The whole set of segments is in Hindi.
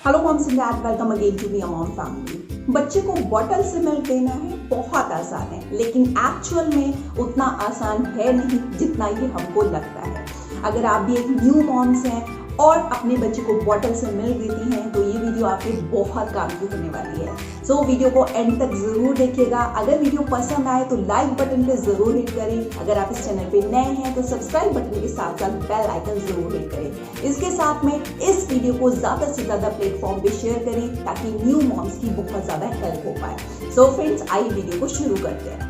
Hello moms and dad, welcome again to be a mom family. बच्चे को बॉटल से मिल्क देना है बहुत आसान है, लेकिन एक्चुअल में उतना आसान है नहीं जितना ये हमको लगता है। अगर आप भी एक न्यू मॉम्स हैं और अपने बच्चे को बॉटल से मिल्क देती हैं तो ये वीडियो आपके बहुत काम की होने वाली है। सो वीडियो को एंड तक जरूर देखिएगा। अगर वीडियो पसंद आए तो लाइक बटन पे जरूर हिट करें। अगर आप इस चैनल पे नए हैं तो सब्सक्राइब बटन के साथ साथ बेल आइकन जरूर हिट करें। इसके साथ में इस वीडियो को ज्यादा से ज्यादा प्लेटफॉर्म पे शेयर करें ताकि न्यू मॉम्स की बहुत ज्यादा हेल्प हो पाए। सो फ्रेंड्स, आइए वीडियो को शुरू करते हैं।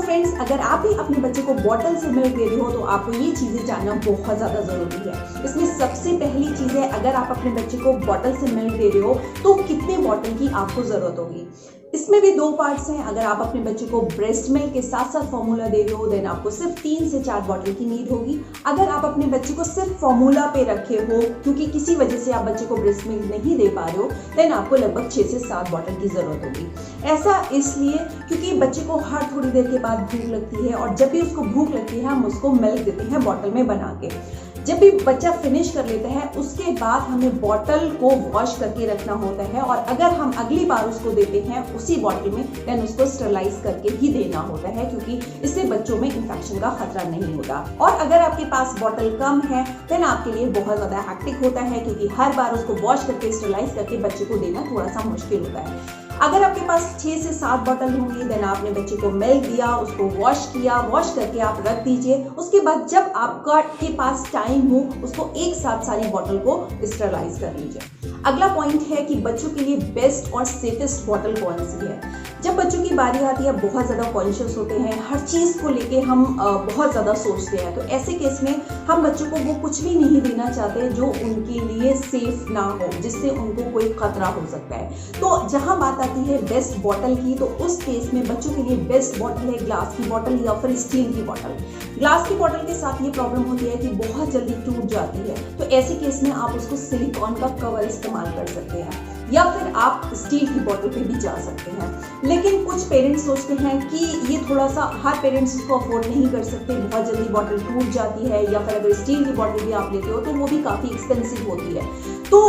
फ्रेंड्स, अगर आप भी अपने बच्चे को बॉटल से मिल्क दे रहे हो तो आपको ये चीजें जानना बहुत ज्यादा जरूरी है। इसमें सबसे पहली चीज है, अगर आप अपने बच्चे को बॉटल से मिल्क दे रहे हो तो कितने बॉटल की आपको जरूरत होगी। इसमें भी दो पार्ट्स हैं। अगर आप अपने बच्चे को ब्रेस्ट मिल्क के साथ साथ फॉर्मूला दे रहे हो देन आपको सिर्फ 3 से 4 बॉटल की नीड होगी। अगर आप अपने बच्चे को सिर्फ फॉर्मूला पे रखे हो क्योंकि किसी वजह से आप बच्चे को ब्रेस्ट मिल्क नहीं दे पा रहे हो देन आपको लगभग 6 से 7 बॉटल की जरूरत होगी। ऐसा इसलिए क्योंकि बच्चे को हर थोड़ी देर के बाद भूख लगती है और जब भी उसको भूख लगती है हम उसको मिल्क देते हैं बॉटल में बना के। जब भी बच्चा फिनिश कर लेता है उसके बाद हमें बॉटल को वॉश करके रखना होता है और अगर हम अगली बार उसको देते हैं उसी बॉटल में देन उसको स्टरलाइज करके ही देना होता है क्योंकि इससे बच्चों में इंफेक्शन का खतरा नहीं होता। और अगर आपके पास बॉटल कम है देन आपके लिए बहुत ज्यादा हैक्टिक होता है क्योंकि हर बार उसको वॉश करके स्टरलाइज करके बच्चे को देना थोड़ा सा मुश्किल होता है। अगर आपके पास 6 से 7 बॉटल होंगी देन आपने बच्चे को मिल्क दिया, उसको वॉश किया, वॉश करके आप रख दीजिए। उसके बाद जब आपका के पास टाइम हो उसको एक साथ सारी बॉटल को स्टरलाइज कर लीजिए। अगला पॉइंट है कि बच्चों के लिए बेस्ट और सेफेस्ट बॉटल कौन सी है। जब बच्चों की बारी आती है बहुत ज्यादा कॉन्शियस होते हैं, हर चीज को लेके हम बहुत ज्यादा सोचते हैं, तो ऐसे केस में हम बच्चों को वो कुछ भी नहीं देना चाहते जो उनके लिए सेफ ना हो, जिससे उनको कोई खतरा हो सकता है। तो जहां बात आती है बेस्ट बॉटल की तो उस केस में बच्चों के लिए बेस्ट बॉटल है ग्लास की बॉटल या फिर स्टील की बॉटल। ग्लास की बॉटल के साथ ये प्रॉब्लम होती है कि बहुत जल्दी टूट जाती है, तो ऐसे केस में आप उसको सिलिकॉन का कवर इस्तेमाल कर सकते हैं या फिर आप स्टील की बॉटल पे भी जा सकते हैं। लेकिन कुछ पेरेंट्स सोचते हैं कि ये थोड़ा सा हर पेरेंट्स इसको अफोर्ड नहीं कर सकते, बहुत जल्दी बॉटल टूट जाती है या फिर अगर स्टील की बॉटल भी आप लेते हो तो वो भी काफी एक्सपेंसिव होती है। तो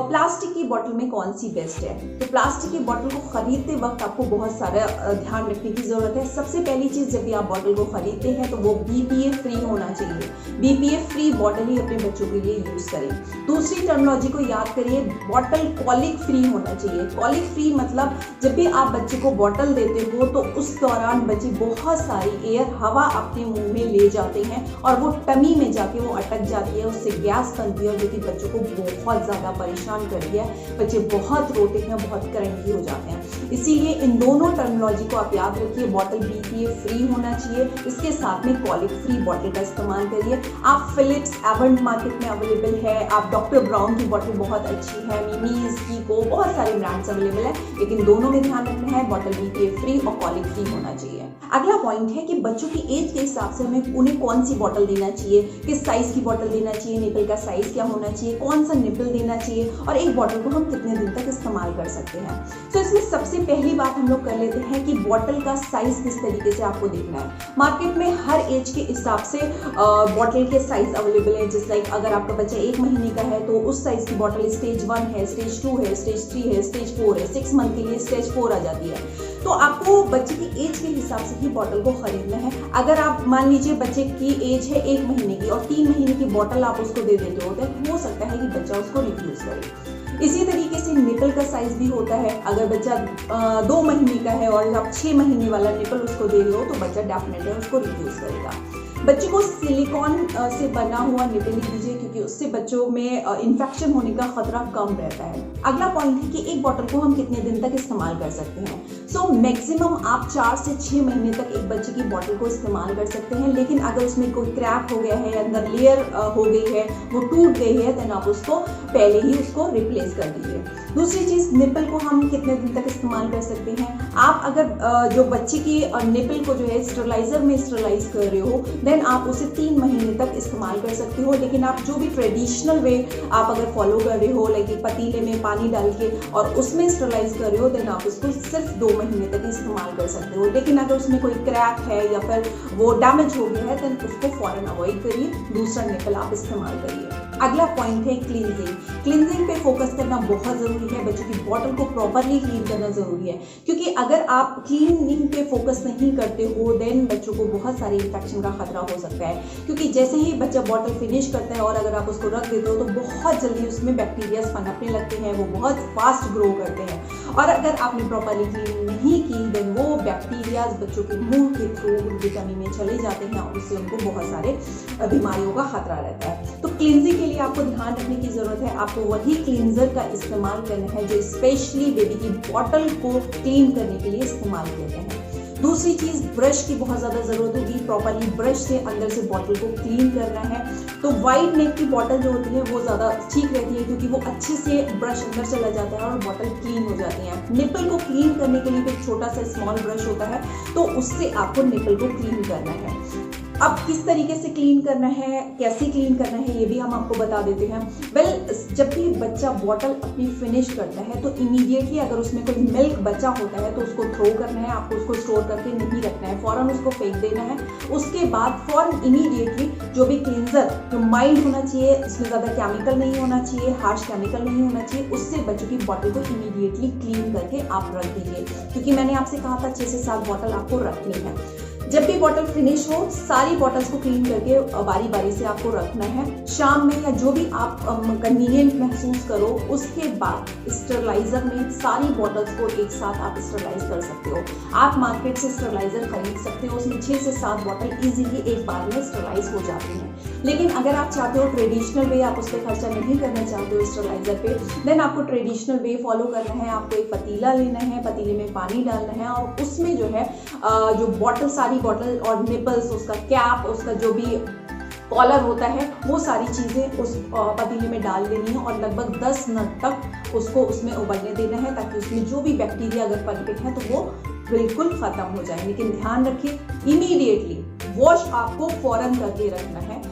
प्लास्टिक की बॉटल में कौन सी बेस्ट है। तो प्लास्टिक की बॉटल को खरीदते वक्त आपको बहुत सारा ध्यान रखने की जरूरत है। सबसे पहली चीज, जब भी आप बॉटल को खरीदते हैं तो वो BPA फ्री होना चाहिए। BPA फ्री बॉटल ही अपने बच्चों के लिए यूज करें। दूसरी टर्मिनोलॉजी को याद करिए, बॉटल कॉलिक फ्री होना चाहिए। कॉलिक फ्री मतलब जब भी आप बच्चे को बॉटल देते हो तो उस दौरान बच्चे बहुत सारी एयर हवा अपने मुंह में ले जाते हैं और वो टमी में जाके वो अटक जाती है, उससे गैस बनती है जो कि बच्चों को बहुत ज्यादा परेशान करती है। बच्चे बहुत रोते हैं, बहुत करंटी हो जाते हैं। इसीलिए इन दोनों टर्मिनोलॉजी को आप याद रखिए। बॉटल BPA फ्री होना चाहिए, इसके साथ में कॉलिक फ्री बॉटल का इस्तेमाल करिए। आप फिलिप्स एवेंट मार्केट में अवेलेबल है, आप डॉक्टर ब्राउन की बॉटल बहुत अच्छी है, मिमीज की को बहुत सारे ब्रांड्स अवेलेबल है, लेकिन दोनों में ध्यान रखना है बॉटल BPA फ्री और कॉलिक फ्री होना चाहिए। अगला पॉइंट है कि बच्चों की एज के हिसाब से हमें उन्हें कौन सी बॉटल देना चाहिए, किस साइज की बॉटल देना चाहिए, निपल का साइज क्या होना चाहिए, कौन सा निपल देना चाहिए और एक बॉटल को हम कितने दिन तक इस्तेमाल कर सकते हैं। तो इसमें सबसे पहली बात हम लोग कर लेते हैं कि बॉटल का साइज किस तरीके से आपको देखना है। मार्केट में हर एज के हिसाब से बॉटल के साइज अवेलेबल है। जैसे लाइक अगर आपका बच्चा 1 महीने का है तो उस साइज की बॉटल स्टेज 1 है, स्टेज 2 है, स्टेज 3 है, स्टेज 4 है, 6 मंथ के लिए स्टेज 4 आ जाती है। तो आपको बच्चे की एज के हिसाब से ही बॉटल को खरीदना है। अगर आप मान लीजिए बच्चे की एज है 1 महीने की और 3 महीने की बॉटल आप उसको दे देते हो तो हो सकता है कि बच्चा उसको रिफ्यूज करे। इसी तरीके से निपल का साइज भी होता है। अगर बच्चा 2 महीने का है और आप 6 महीने वाला निपल उसको दे रहे हो तो बच्चा डेफिनेटली उसको रिफ्यूज करेगा। बच्चे को सिलिकॉन से बना हुआ निपल दीजिए क्योंकि उससे बच्चों में इन्फेक्शन होने का खतरा कम रहता है। अगला पॉइंट है कि एक बॉटल को हम कितने दिन तक इस्तेमाल कर सकते हैं। सो मैक्सिमम आप 4 से 6 महीने तक एक बच्चे की बॉटल को इस्तेमाल कर सकते हैं, लेकिन अगर उसमें कोई क्रैक हो गया है, अंदर लेयर हो गई है, वो टूट गई है देन आप उसको पहले ही उसको रिप्लेस कर दीजिए। दूसरी चीज, निपल को हम कितने दिन तक इस्तेमाल कर सकते हैं। आप अगर जो बच्चे की निपल को जो है स्टरलाइजर में स्टरलाइज कर रहे हो देन आप उसे 3 महीने तक इस्तेमाल कर सकते हो। लेकिन आप जो भी ट्रेडिशनल वे आप अगर फॉलो कर रहे हो लाइक पतीले में पानी डाल के और उसमें स्टरलाइज कर रहे हो देन आप उसको सिर्फ 2 महीने तक इस्तेमाल कर सकते हो। लेकिन अगर उसमें कोई क्रैक है या फिर वो डैमेज हो गया है देन उसको फौरन अवॉइड करिए, दूसरा निपल आप इस्तेमाल करिए। अगला पॉइंट है क्लींजिंग। क्लींजिंग पे फोकस करना बहुत ज़रूरी है। बच्चों की बॉटल को प्रॉपरली क्लीन करना ज़रूरी है, क्योंकि अगर आप क्लीनिंग पे फोकस नहीं करते हो देन बच्चों को बहुत सारे इन्फेक्शन का खतरा हो सकता है। क्योंकि जैसे ही बच्चा बॉटल फिनिश करता है और अगर आप उसको रख देते हो तो बहुत जल्दी उसमें बैक्टीरिया पनपने लगते हैं, वो बहुत फास्ट ग्रो करते हैं। और अगर आपने प्रॉपरली क्लीनिंग नहीं की देन वो बैक्टीरियाज बच्चों के मुंह के थ्रू उनकी टमी में चले जाते हैं और उससे उनको बहुत सारे बीमारियों का खतरा रहता है। तो क्लींजिंग के लिए आपको ध्यान रखने की जरूरत है। आपको वही क्लींजर का इस्तेमाल करना है जो स्पेशली बेबी की बॉटल को क्लीन करने के लिए इस्तेमाल करते हैं। दूसरी चीज, ब्रश की बहुत ज्यादा जरूरत होगी। प्रॉपरली ब्रश से अंदर से बॉटल को क्लीन करना है। तो वाइड नेक की बॉटल जो होती है वो ज्यादा ठीक रहती है, क्योंकि वो अच्छे से ब्रश अंदर चला जाता है और बॉटल क्लीन हो जाती है। निपल को क्लीन करने के लिए एक छोटा सा स्मॉल ब्रश होता है, तो उससे आपको निपल को क्लीन करना है। अब किस तरीके से क्लीन करना है, कैसे क्लीन करना है, ये भी हम आपको बता देते हैं। जब भी बच्चा बॉटल अपनी फिनिश करता है तो इमीडिएटली अगर उसमें कोई मिल्क बचा होता है तो उसको थ्रो करना है। आपको उसको स्टोर करके नहीं रखना है, फौरन उसको फेंक देना है। उसके बाद फौरन इमीडिएटली जो भी क्लींजर जो माइल्ड होना चाहिए, इसमें ज़्यादा केमिकल नहीं होना चाहिए, हार्श केमिकल नहीं होना चाहिए, उससे बच्चों की बॉटल को इमीडिएटली क्लीन करके आप रख दीजिए। क्योंकि मैंने आपसे कहा था 6 से 7 बॉटल आपको रखनी है। जब भी बॉटल फिनिश हो सारी बॉटल्स को क्लीन करके बारी बारी से आपको रखना है। शाम में या जो भी आप कन्वीनियंट महसूस करो उसके बाद स्टरलाइजर में सारी बॉटल्स को एक साथ आप स्टरलाइज कर सकते हो। आप मार्केट से स्टरलाइजर खरीद सकते हो, उसमें 6 से 7 बॉटल इजीली एक बार में स्टरलाइज हो जाती हैं। लेकिन अगर आप चाहते हो ट्रेडिशनल वे, आप उस पर खर्चा नहीं करना चाहते हो स्टरलाइजर पे, देन आपको ट्रेडिशनल वे फॉलो करना है। आपको एक पतीला लेना है, पतीले में पानी डालना है और उसमें जो है जो बॉटल सारी बॉटल और निपल्स, उसका कैप, उसका जो भी कॉलर होता है, वो सारी चीज़ें उस पतीले में डाल देनी है और लगभग 10 मिनट तक उसको उसमें उबलने देना है, ताकि उसमें जो भी बैक्टीरिया अगर पनपे हैं तो वो बिल्कुल खत्म हो जाए। लेकिन ध्यान रखिए इमीडिएटली वॉश आपको फौरन करके रखना है।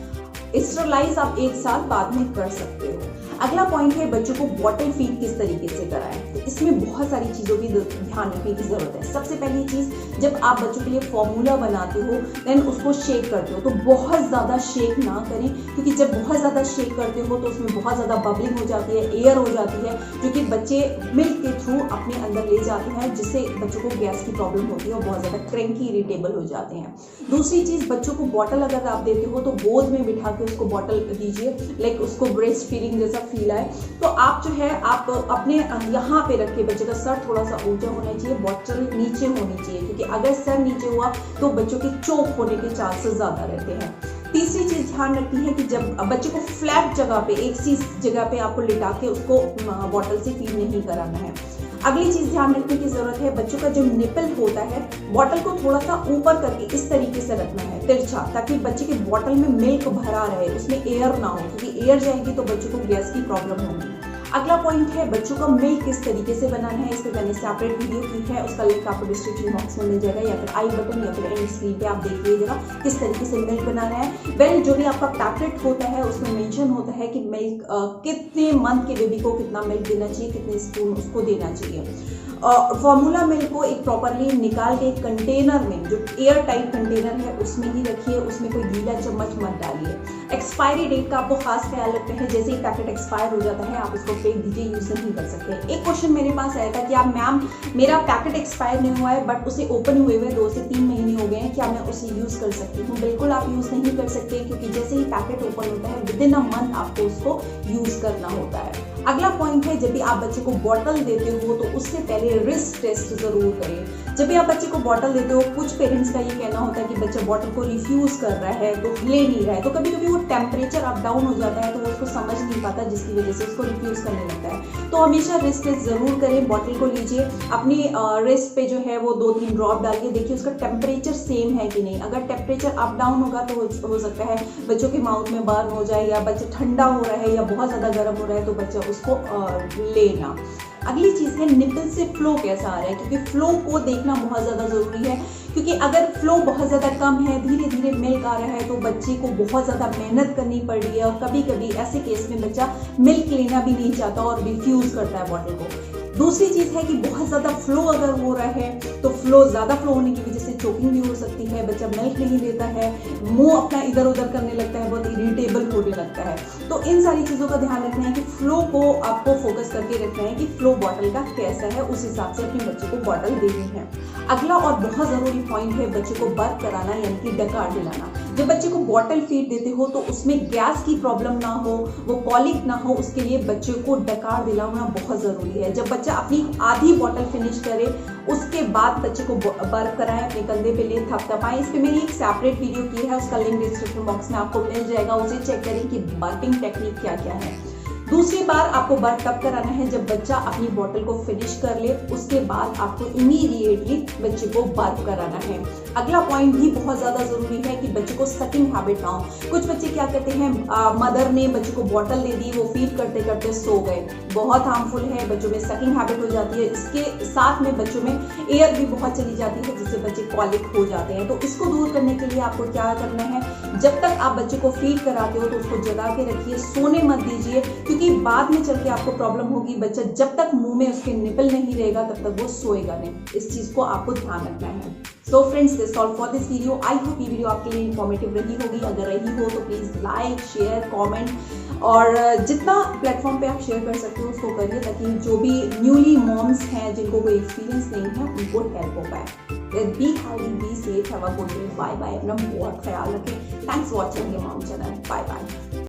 स्टरलाइज आप एक साल बाद में कर सकते हो। अगला पॉइंट है बच्चों को बॉटल फीड किस तरीके से कराएं। तो इसमें बहुत सारी चीज़ों की ध्यान रखने की ज़रूरत है। सबसे पहली चीज़, जब आप बच्चों के लिए फॉर्मूला बनाते हो देन उसको शेक करते हो तो बहुत ज़्यादा शेक ना करें, क्योंकि जब बहुत ज़्यादा शेक करते हो तो उसमें बहुत ज़्यादा बबलिंग हो जाती है, एयर हो जाती है, जो कि बच्चे मिल्क के थ्रू अपने अंदर ले जाते हैं, जिससे बच्चों को गैस की प्रॉब्लम होती है और बहुत ज़्यादा क्रैंकी, इरिटेबल हो जाते हैं। दूसरी चीज़, बच्चों को बॉटल अगर आप देते हो तो गोद में बिठा के उसको बॉटल दीजिए, लाइक उसको ब्रेस्ट फीडिंग जैसा फील आए। तो आप जो है आप अपने यहाँ पे रख के, बच्चे का सर थोड़ा सा ऊंचा होना चाहिए, बॉटल नीचे होनी चाहिए, क्योंकि अगर सर नीचे हुआ तो बच्चों के चोक होने के चांसेस ज़्यादा रहते हैं। तीसरी चीज़ ध्यान रखनी है कि जब बच्चे को फ्लैट जगह पे, एक सी जगह पे आपको लिटा के उसको बॉटल से फीड नहीं कराना है। अगली चीज ध्यान रखने की जरूरत है, बच्चों का जो निपल होता है बॉटल को थोड़ा सा ऊपर करके इस तरीके से रखना है तिरछा, ताकि बच्चे के बॉटल में मिल्क भरा रहे, उसमें एयर ना हो, क्योंकि एयर जाएगी तो बच्चों को गैस की प्रॉब्लम होगी। अगला पॉइंट है बच्चों का मिल्क किस तरीके से बनाना है। इस पर मैंने सेपरेट वीडियो की है, उसका लिंक आपको डिस्क्रिप्शन बॉक्स में मिल जाएगा, या फिर आई बटन या फिर एंड स्क्रीन पे आप देख लीजिएगा किस तरीके से मिल्क बनाना है। जो भी आपका पैकेट होता है उसमें मेंशन होता है कि मिल्क कितने मंथ के बेबी को कितना मिल्क देना चाहिए, कितने स्पून उसको देना चाहिए। फॉर्मूला मिल्क को एक प्रॉपरली निकाल के एक कंटेनर में, जो एयर टाइट कंटेनर है उसमें ही रखिए, उसमें कोई गीला चम्मच मत डालिए। एक्सपायरी डेट का आपको खास ख्याल रखना है, जैसे ही पैकेट एक्सपायर हो जाता है आप उसको फेंक दीजिए, यूज नहीं कर सकते। एक क्वेश्चन मेरे पास आया था कि आप मैम मेरा पैकेट एक्सपायर नहीं हुआ है बट उसे ओपन हुए 2 से 3 महीने हो गए हैं, क्या मैं उसे यूज कर सकती हूँ? बिल्कुल आप यूज नहीं कर सकते, क्योंकि जैसे ही पैकेट ओपन होता है विदिन अ मंथ आपको उसको यूज करना होता है। अगला पॉइंट है, जब भी आप बच्चे को बॉटल देते हो तो उससे पहले रिस्क टेस्ट जरूर करें। जब भी आप बच्चे को बॉटल देते हो, कुछ पेरेंट्स का ये कहना होता है कि बच्चा बॉटल को रिफ्यूज कर रहा है तो ले नहीं रहा है, तो कभी कभी वो टेम्परेचर अप डाउन हो जाता है तो वो उसको समझ नहीं पाता, जिसकी वजह से उसको रिफ्यूज करने लगता है। तो हमेशा रिस्क टेस्ट जरूर करें। बॉटल को लीजिए, अपनी रिस्ट पे जो है वो 2-3 ड्रॉप डालिए, देखिए उसका टेम्परेचर सेम है कि नहीं। अगर टेम्परेचर अप डाउन होगा तो हो सकता है बच्चों के माउथ में बर्न हो जाए, या बच्चा ठंडा हो रहा है या बहुत ज़्यादा गर्म हो रहा है तो बच्चा उसको लेना। अगली चीज़ है निपल से फ्लो कैसा आ रहा है, क्योंकि फ्लो को देखना बहुत ज़्यादा ज़रूरी है, क्योंकि अगर फ्लो बहुत ज़्यादा कम है, धीरे धीरे मिल्क आ रहा है तो बच्चे को बहुत ज़्यादा मेहनत करनी पड़ रही है, और कभी कभी ऐसे केस में बच्चा मिल्क लेना भी नहीं चाहता और रिफ्यूज़ करता है बॉटल को। दूसरी चीज़ है कि बहुत ज़्यादा फ्लो अगर हो रहा है तो ज़्यादा फ्लो होने की वजह से चोकिंग भी हो सकती है, बच्चा मिल्क नहीं देता है, मुंह अपना इधर उधर करने लगता है, बहुत इरिटेबल होने लगता है। तो इन सारी चीज़ों का ध्यान रखना है कि फ्लो को आपको फोकस करके रखना है कि फ्लो बॉटल का कैसा है, उस हिसाब से अपने बच्चे को बॉटल देनी है। अगला और बहुत ज़रूरी पॉइंट है बच्चे को बर्प कराना यानी कि डकार दिलाना। जब बच्चे को बॉटल फीड देते हो तो उसमें गैस की प्रॉब्लम ना हो, वो कॉलिक ना हो, उसके लिए बच्चे को डकार दिलाना बहुत ज़रूरी है। जब बच्चा अपनी आधी बॉटल फिनिश करे उसके बाद बच्चे को बर्प कराएं, अपने कंधे पे ले थपथपाएं। इस पे मेरी एक सेपरेट वीडियो की है, उसका लिंक डिस्क्रिप्शन बॉक्स में आपको मिल जाएगा, उसे चेक करें कि बर्पिंग टेक्निक क्या क्या है। दूसरी बार आपको बर्प तब कराना है जब बच्चा अपनी बॉटल को फिनिश कर ले, उसके बाद आपको इमीडिएटली बच्चे को बर्प कराना है। अगला पॉइंट भी बहुत ज़्यादा ज़रूरी है कि बच्चे को सकिंग हैबिट ना हो। कुछ बच्चे क्या करते हैं, मदर ने बच्चे को बॉटल दे दी, वो फीड करते करते सो गए, बहुत हार्मफुल है, बच्चों में सकिंग हैबिट हो जाती है। इसके साथ में बच्चों में एयर भी बहुत चली जाती है जिससे बच्चे कॉलिक हो जाते हैं। तो इसको दूर करने के लिए आपको क्या करना है, जब तक आप बच्चे को फीड कराते हो तो उसको जगा के रखिए, सोने मत दीजिए, क्योंकि बाद में चल के आपको प्रॉब्लम होगी। बच्चा जब तक मुंह में उसके निपल नहीं रहेगा तब तक वो सोएगा नहीं। इस चीज को आपको ध्यान रखना है। So friends, this all for this video. I hope ये वीडियो आपके लिए इंफॉर्मेटिव रही होगी। अगर रही हो तो प्लीज लाइक, शेयर, कमेंट और जितना प्लेटफॉर्म पे आप शेयर कर सकते हो उसको करिए, ताकि जो भी न्यूली मॉम्स हैं जिनको कोई एक्सपीरियंस नहीं है उनको हेल्प हो पाए। Be healthy, be safe, have a good day, bye bye. अपना बहुत ख्याल रखें। थैंक्स फॉर वॉचिंग ये मॉम चैनल। Bye bye.